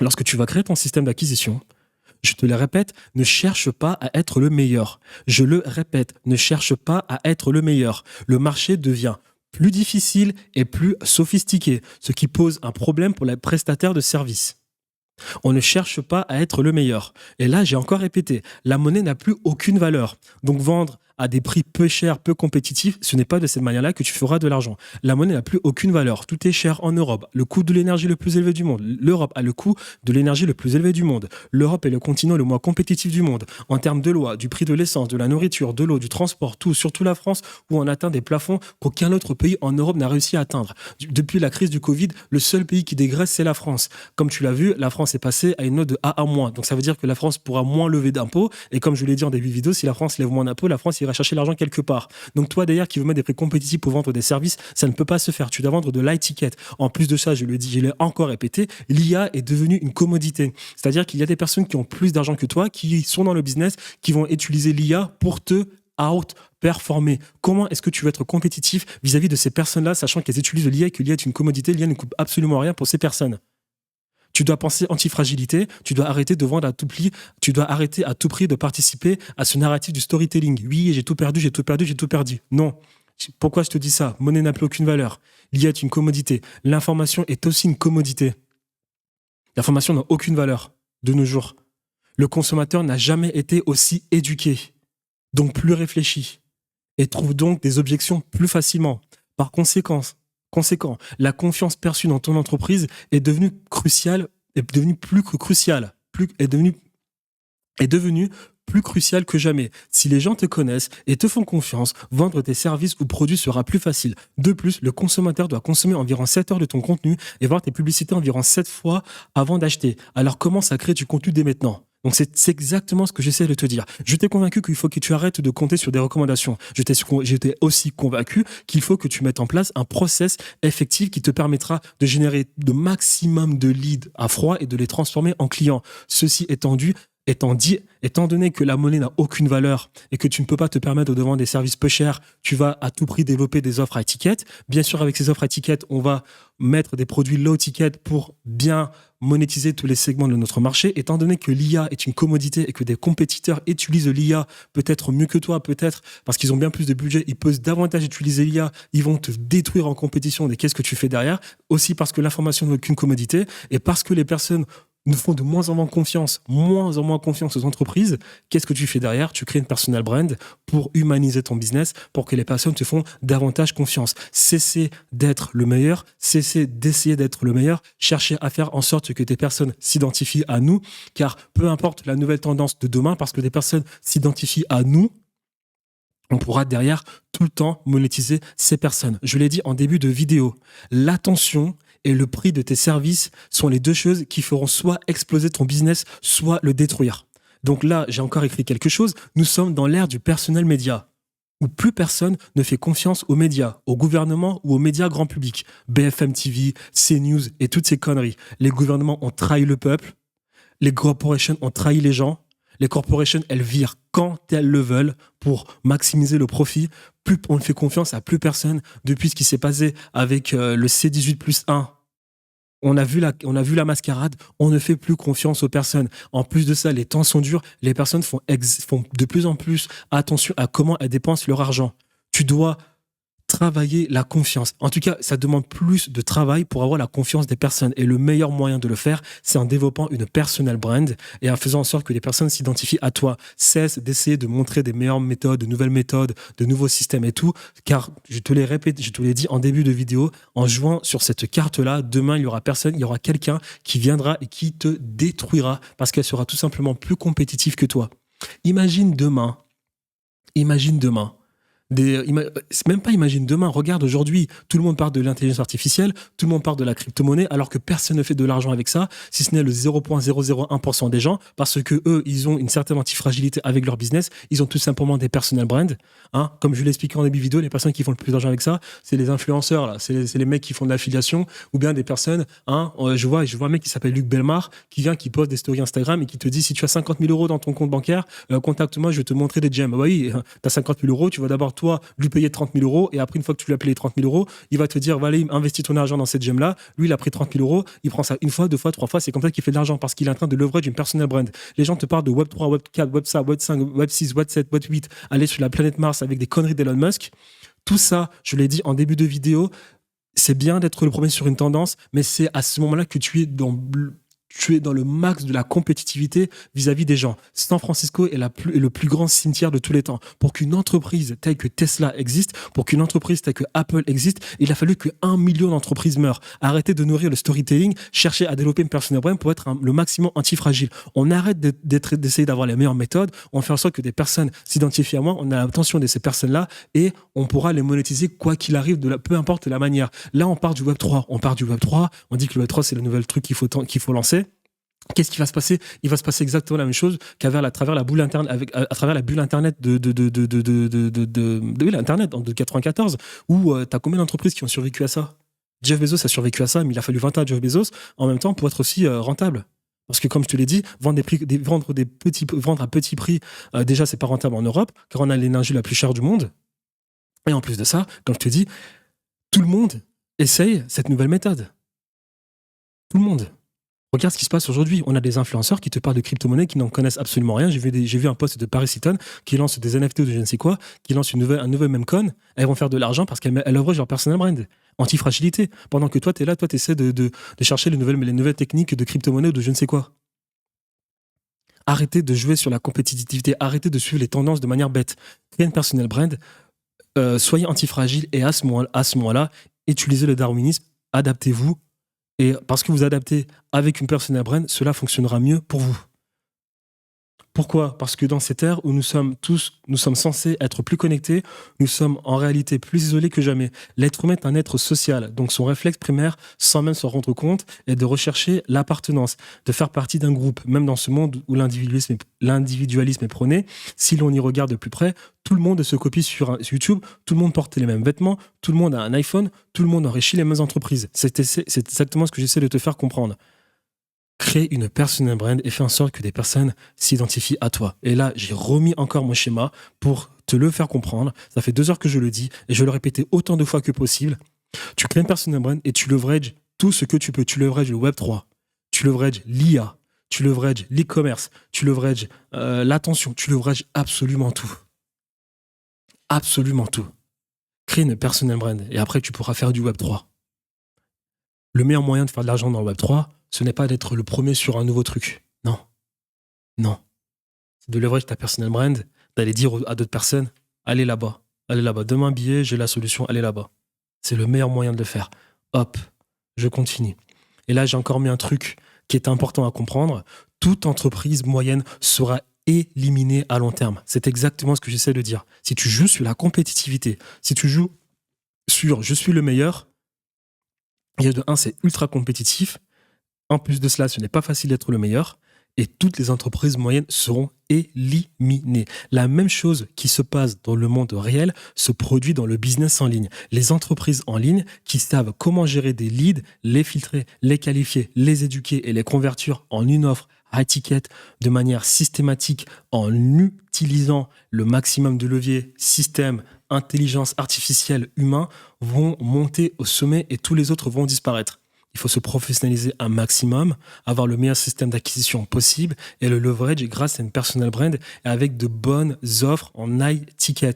Lorsque tu vas créer ton système d'acquisition, je te le répète, ne cherche pas à être le meilleur. Je le répète, ne cherche pas à être le meilleur. Le marché devient plus difficile et plus sophistiqué, ce qui pose un problème pour les prestataires de services. On ne cherche pas à être le meilleur. Et là, j'ai encore répété, la monnaie n'a plus aucune valeur. Donc vendre à des prix peu chers, peu compétitifs, ce n'est pas de cette manière-là que tu feras de l'argent. La monnaie n'a plus aucune valeur. Tout est cher en Europe. Le coût de l'énergie le plus élevé du monde. L'Europe a le coût de l'énergie le plus élevé du monde. L'Europe est le continent le moins compétitif du monde. En termes de loi, du prix de l'essence, de la nourriture, de l'eau, du transport, tout, surtout la France, où on atteint des plafonds qu'aucun autre pays en Europe n'a réussi à atteindre. Depuis la crise du Covid, le seul pays qui dégraisse, c'est la France. Comme tu l'as vu, la France est passée à une note de A à moins. Donc ça veut dire que la France pourra moins lever d'impôts. Et comme je l'ai dit en début de vidéo, si la France lève moins d'impôts, la France ira chercher l'argent quelque part. Donc toi, d'ailleurs, qui veut mettre des prix compétitifs pour vendre des services, ça ne peut pas se faire. Tu dois vendre de l'high ticket. En plus de ça, je le dis, je l'ai encore répété, l'IA est devenue une commodité. C'est-à-dire qu'il y a des personnes qui ont plus d'argent que toi, qui sont dans le business, qui vont utiliser l'IA pour te outperformer. Comment est-ce que tu veux être compétitif vis-à-vis de ces personnes-là, sachant qu'elles utilisent l'IA et que l'IA est une commodité, l'IA ne coûte absolument rien pour ces personnes. Tu dois penser antifragilité, tu dois arrêter de vendre à tout prix, tu dois arrêter à tout prix de participer à ce narratif du storytelling. Oui, j'ai tout perdu, j'ai tout perdu, j'ai tout perdu. Non. Pourquoi je te dis ça? Monnaie n'a plus aucune valeur. L'IA est une commodité. L'information est aussi une commodité. L'information n'a aucune valeur de nos jours. Le consommateur n'a jamais été aussi éduqué, donc plus réfléchi, et trouve donc des objections plus facilement. Par conséquent, la confiance perçue dans ton entreprise est devenue cruciale, est devenue plus cruciale que jamais. Si les gens te connaissent et te font confiance, vendre tes services ou produits sera plus facile. De plus, le consommateur doit consommer environ 7 heures de ton contenu et voir tes publicités environ 7 fois avant d'acheter. Alors commence à créer du contenu dès maintenant. Donc c'est exactement ce que j'essaie de te dire. Je t'ai convaincu qu'il faut que tu arrêtes de compter sur des recommandations. J'étais aussi convaincu qu'il faut que tu mettes en place un process effectif qui te permettra de générer le maximum de leads à froid et de les transformer en clients. Ceci étant donné que la monnaie n'a aucune valeur et que tu ne peux pas te permettre de vendre des services peu chers, tu vas à tout prix développer des offres à étiquette. Bien sûr, avec ces offres à étiquette, on va mettre des produits low ticket pour bien monétiser tous les segments de notre marché. Étant donné que l'IA est une commodité et que des compétiteurs utilisent l'IA peut-être mieux que toi, peut-être parce qu'ils ont bien plus de budget, ils peuvent davantage utiliser l'IA, ils vont te détruire en compétition. Et qu'est-ce que tu fais derrière? Aussi parce que l'information n'est qu'une commodité et parce que les personnes nous font de moins en moins confiance aux entreprises. Qu'est-ce que tu fais derrière? Tu crées une personal brand pour humaniser ton business, pour que les personnes te font davantage confiance. Cessez d'être le meilleur, cessez d'essayer d'être le meilleur, cherchez à faire en sorte que des personnes s'identifient à nous, car peu importe la nouvelle tendance de demain, parce que des personnes s'identifient à nous, on pourra derrière tout le temps monétiser ces personnes. Je l'ai dit en début de vidéo, l'attention et le prix de tes services sont les deux choses qui feront soit exploser ton business, soit le détruire. Donc là, j'ai encore écrit quelque chose. Nous sommes dans l'ère du personnel média, où plus personne ne fait confiance aux médias, au gouvernement ou aux médias grand public. BFM TV, CNews et toutes ces conneries. Les gouvernements ont trahi le peuple, les corporations ont trahi les gens. Les corporations, elles virent quand elles le veulent pour maximiser le profit. Plus on ne fait confiance à plus personne depuis ce qui s'est passé avec le C18+1. On a vu la mascarade, on ne fait plus confiance aux personnes. En plus de ça, les temps sont durs, les personnes font de plus en plus attention à comment elles dépensent leur argent. Tu dois travailler la confiance. En tout cas, ça demande plus de travail pour avoir la confiance des personnes. Et le meilleur moyen de le faire, c'est en développant une personal brand et en faisant en sorte que les personnes s'identifient à toi. Cesse d'essayer de montrer des meilleures méthodes, de nouvelles méthodes, de nouveaux systèmes et tout. Car je te l'ai répété, je te l'ai dit en début de vidéo, en jouant sur cette carte-là, demain, il y aura personne, il y aura quelqu'un qui viendra et qui te détruira parce qu'elle sera tout simplement plus compétitive que toi. Imagine demain, même pas imagine demain, regarde aujourd'hui, tout le monde parle de l'intelligence artificielle, tout le monde parle de la crypto-monnaie, alors que personne ne fait de l'argent avec ça, si ce n'est le 0,001% des gens, parce que eux, ils ont une certaine antifragilité avec leur business, ils ont tout simplement des personal brands, hein. Comme je l'ai expliqué en début de vidéo, les personnes qui font le plus d'argent avec ça, c'est les influenceurs, là, c'est les mecs qui font de l'affiliation, ou bien des personnes, hein, je vois un mec qui s'appelle Luc Belmar, qui poste des stories Instagram et qui te dit, si tu as 50 000 euros dans ton compte bancaire, contacte-moi, je vais te montrer des gems. Bah oui, t'as 50 000 euros, tu vas d'abord toi, lui payer 30 000 euros, et après, une fois que tu lui as payé 30 000 euros, il va te dire, allez, investis ton argent dans cette gemme-là. Lui, il a pris 30 000 euros, il prend ça une fois, deux fois, trois fois, c'est comme ça qu'il fait de l'argent, parce qu'il est en train de leverage une personal brand. Les gens te parlent de Web 3, Web 4, Web 5, Web 5, Web 6, Web 7, Web 8, aller sur la planète Mars avec des conneries d'Elon Musk. Tout ça, je l'ai dit en début de vidéo, c'est bien d'être le premier sur une tendance, mais c'est à ce moment-là que tu es dans le max de la compétitivité vis-à-vis des gens. San Francisco est le plus grand cimetière de tous les temps. Pour qu'une entreprise telle que Tesla existe, pour qu'une entreprise telle que Apple existe, il a fallu que 1 million d'entreprises meurent. Arrêtez de nourrir le storytelling, cherchez à développer une personal brand pour être le maximum antifragile. On arrête d'essayer d'avoir les meilleures méthodes, on fait en sorte que des personnes s'identifient à moi, on a l'attention de ces personnes-là et on pourra les monétiser quoi qu'il arrive, peu importe la manière. Là, on part du Web 3, on dit que le Web 3, c'est le nouvel truc qu'il faut lancer. Qu'est-ce qui va se passer? Il va se passer exactement la même chose à travers la bulle internet, à travers la bulle internet de l'internet de 94, où t'as combien d'entreprises qui ont survécu à ça? Jeff Bezos a survécu à ça, mais il a fallu 20 ans à Jeff Bezos en même temps pour être aussi rentable. Parce que comme je te l'ai dit, vendre à petit prix, déjà c'est pas rentable en Europe, car on a l'énergie la plus chère du monde. Et en plus de ça, comme je te dis, tout le monde essaye cette nouvelle méthode. Tout le monde. Regarde ce qui se passe aujourd'hui. On a des influenceurs qui te parlent de crypto-monnaies qui n'en connaissent absolument rien. J'ai vu un post de Paris Hilton qui lance des NFT ou de je ne sais quoi, qui lance un nouvel memcoin. Elles vont faire de l'argent parce qu'elles leveragent leur personal brand. Anti-fragilité. Pendant que toi, tu es là, tu essaies de chercher les nouvelles techniques de crypto-monnaie ou de je ne sais quoi. Arrêtez de jouer sur la compétitivité. Arrêtez de suivre les tendances de manière bête. Créez une personal brand. Soyez anti-fragile et à ce moment-là, utilisez le darwinisme. Adaptez-vous. Et parce que vous adaptez avec une personal brand, cela fonctionnera mieux pour vous. Pourquoi? Parce que dans cette ère où nous sommes censés être plus connectés, nous sommes en réalité plus isolés que jamais. L'être humain est un être social, donc son réflexe primaire, sans même s'en rendre compte, est de rechercher l'appartenance, de faire partie d'un groupe. Même dans ce monde où l'individualisme est prôné, si l'on y regarde de plus près, tout le monde se copie sur YouTube, tout le monde porte les mêmes vêtements, tout le monde a un iPhone, tout le monde enrichit les mêmes entreprises. C'est exactement ce que j'essaie de te faire comprendre. Crée une personal brand et fais en sorte que des personnes s'identifient à toi. Et là, j'ai remis encore mon schéma pour te le faire comprendre. Ça fait 2 heures que je le dis et je vais le répéter autant de fois que possible. Tu crées une personal brand et tu leverages tout ce que tu peux. Tu leverages le Web 3, tu leverages l'IA, tu leverages l'e-commerce, tu leverages l'attention, tu leverages absolument tout. Absolument tout. Crée une personal brand et après tu pourras faire du Web 3. Le meilleur moyen de faire de l'argent dans le Web 3, ce n'est pas d'être le premier sur un nouveau truc. Non. Non. C'est de leverage ta personal brand, d'aller dire à d'autres personnes, allez là-bas, donne-moi un billet, j'ai la solution, allez là-bas. C'est le meilleur moyen de le faire. Hop, je continue. Et là, j'ai encore mis un truc qui est important à comprendre. Toute entreprise moyenne sera éliminée à long terme. C'est exactement ce que j'essaie de dire. Si tu joues sur la compétitivité, si tu joues sur je suis le meilleur, et de 1, c'est ultra compétitif. En plus de cela, ce n'est pas facile d'être le meilleur et toutes les entreprises moyennes seront éliminées. La même chose qui se passe dans le monde réel se produit dans le business en ligne. Les entreprises en ligne qui savent comment gérer des leads, les filtrer, les qualifier, les éduquer et les convertir en une offre high ticket de manière systématique en utilisant le maximum de leviers, système, intelligence artificielle, humain, vont monter au sommet et tous les autres vont disparaître. Il faut se professionnaliser un maximum, avoir le meilleur système d'acquisition possible et le leverage grâce à une personal brand et avec de bonnes offres en high ticket.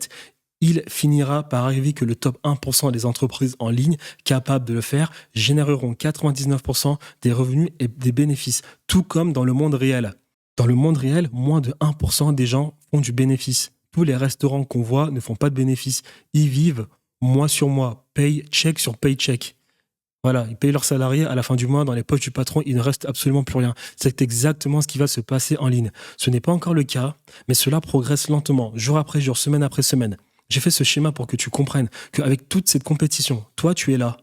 Il finira par arriver que le top 1% des entreprises en ligne capables de le faire généreront 99% des revenus et des bénéfices, tout comme dans le monde réel. Dans le monde réel, moins de 1% des gens font du bénéfice. Tous les restaurants qu'on voit ne font pas de bénéfice. Ils vivent mois sur mois, paycheck sur paycheck. Voilà, ils payent leurs salariés à la fin du mois, dans les poches du patron, il ne reste absolument plus rien. C'est exactement ce qui va se passer en ligne. Ce n'est pas encore le cas, mais cela progresse lentement, jour après jour, semaine après semaine. J'ai fait ce schéma pour que tu comprennes qu'avec toute cette compétition, toi, tu es là.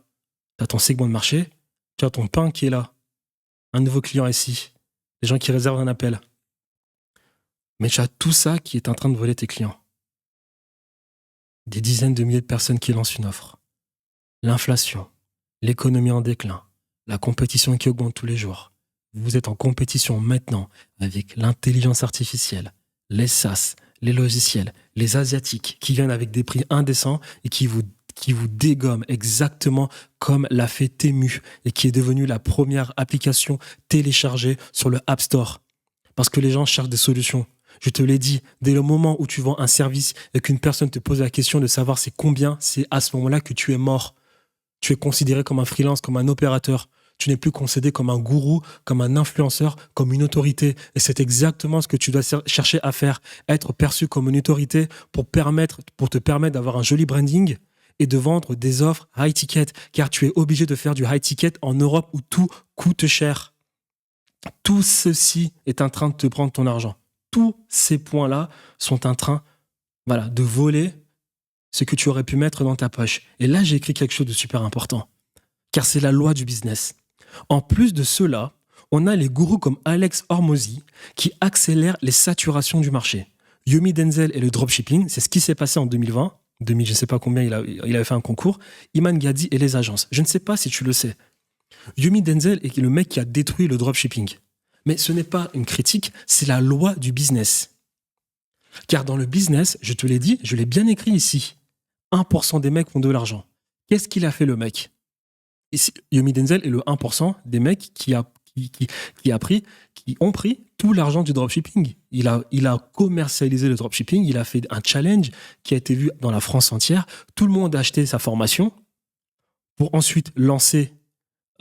Tu as ton segment de marché, tu as ton pain qui est là. Un nouveau client ici, les gens qui réservent un appel. Mais tu as tout ça qui est en train de voler tes clients. Des dizaines de milliers de personnes qui lancent une offre. L'inflation. L'économie en déclin, la compétition qui augmente tous les jours. Vous êtes en compétition maintenant avec l'intelligence artificielle, les SaaS, les logiciels, les asiatiques qui viennent avec des prix indécents et qui vous dégomment exactement comme l'a fait Temu et qui est devenue la première application téléchargée sur le App Store. Parce que les gens cherchent des solutions. Je te l'ai dit, dès le moment où tu vends un service et qu'une personne te pose la question de savoir c'est combien, c'est à ce moment-là que tu es mort. Tu es considéré comme un freelance, comme un opérateur. Tu n'es plus considéré comme un gourou, comme un influenceur, comme une autorité. Et c'est exactement ce que tu dois chercher à faire. Être perçu comme une autorité pour te permettre d'avoir un joli branding et de vendre des offres high ticket. Car tu es obligé de faire du high ticket en Europe où tout coûte cher. Tout ceci est en train de te prendre ton argent. Tous ces points-là sont en train, de voler ce que tu aurais pu mettre dans ta poche. Et là, j'ai écrit quelque chose de super important. Car c'est la loi du business. En plus de cela, on a les gourous comme Alex Hormozy qui accélèrent les saturations du marché. Yomi Denzel et le dropshipping, c'est ce qui s'est passé en 2020. Je ne sais pas combien il avait fait un concours. Iman Gadi et les agences. Je ne sais pas si tu le sais. Yomi Denzel est le mec qui a détruit le dropshipping. Mais ce n'est pas une critique, c'est la loi du business. Car dans le business, je te l'ai dit, je l'ai bien écrit ici, 1% des mecs font de l'argent. Qu'est-ce qu'il a fait le mec? Ici, Yomi Denzel est le 1% des mecs qui ont pris tout l'argent du dropshipping. Il a commercialisé le dropshipping, il a fait un challenge qui a été vu dans la France entière. Tout le monde a acheté sa formation pour ensuite lancer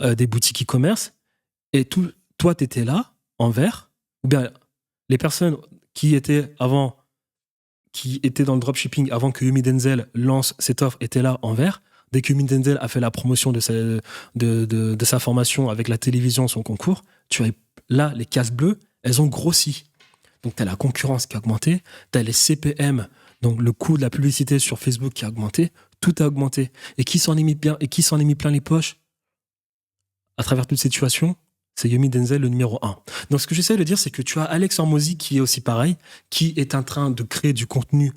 des boutiques e-commerce. Et toi, tu étais là, en vert, ou bien les personnes qui étaient dans le dropshipping avant que Yomi Denzel lance cette offre étaient là en vert. Dès que Yomi Denzel a fait la promotion de sa formation avec la télévision, son concours, là, les cases bleues, elles ont grossi. Donc, tu as la concurrence qui a augmenté, tu as les CPM, donc le coût de la publicité sur Facebook qui a augmenté, tout a augmenté. Et qui s'en est mis plein les poches à travers toute cette situation? C'est Yomi Denzel, le numéro 1. Donc, ce que j'essaie de dire, c'est que tu as Alex Hormozy qui est aussi pareil, qui est en train de créer du contenu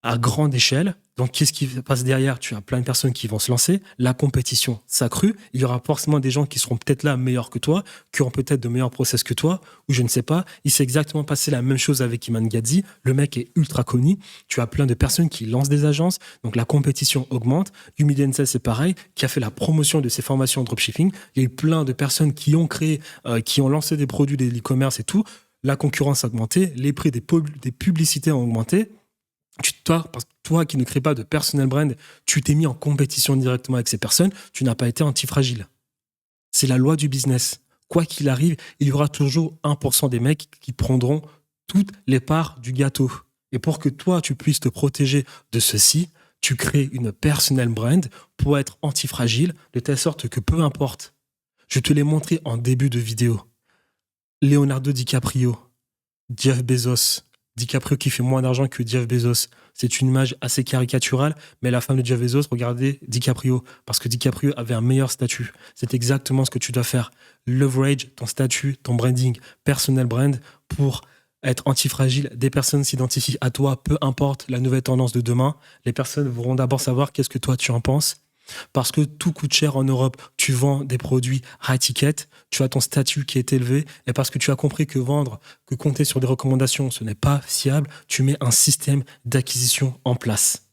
à grande échelle. Donc, qu'est-ce qui se passe derrière? Tu as plein de personnes qui vont se lancer. La compétition s'accrue. Il y aura forcément des gens qui seront peut-être là meilleurs que toi, qui auront peut-être de meilleurs process que toi, ou je ne sais pas. Il s'est exactement passé la même chose avec Iman Gadi. Le mec est ultra connu. Tu as plein de personnes qui lancent des agences. Donc, la compétition augmente. Yomi Denzel, c'est pareil, qui a fait la promotion de ses formations en dropshipping. Il y a eu plein de personnes qui ont créé, qui ont lancé des produits de l'e-commerce et tout. La concurrence a augmenté. Les prix des publicités ont augmenté. Toi qui ne crée pas de personal brand, tu t'es mis en compétition directement avec ces personnes, tu n'as pas été antifragile. C'est la loi du business. Quoi qu'il arrive, il y aura toujours 1% des mecs qui prendront toutes les parts du gâteau. Et pour que toi, tu puisses te protéger de ceci, tu crées une personal brand pour être antifragile, de telle sorte que peu importe. Je te l'ai montré en début de vidéo. Leonardo DiCaprio, Jeff Bezos, DiCaprio qui fait moins d'argent que Jeff Bezos. C'est une image assez caricaturale, mais la femme de Jeff Bezos, regardez DiCaprio, parce que DiCaprio avait un meilleur statut. C'est exactement ce que tu dois faire. Leverage ton statut, ton branding, personal brand, pour être antifragile. Des personnes s'identifient à toi, peu importe la nouvelle tendance de demain. Les personnes vont d'abord savoir qu'est-ce que toi tu en penses. Parce que tout coûte cher en Europe, tu vends des produits high ticket, tu as ton statut qui est élevé, et parce que tu as compris que compter sur des recommandations, ce n'est pas fiable, tu mets un système d'acquisition en place.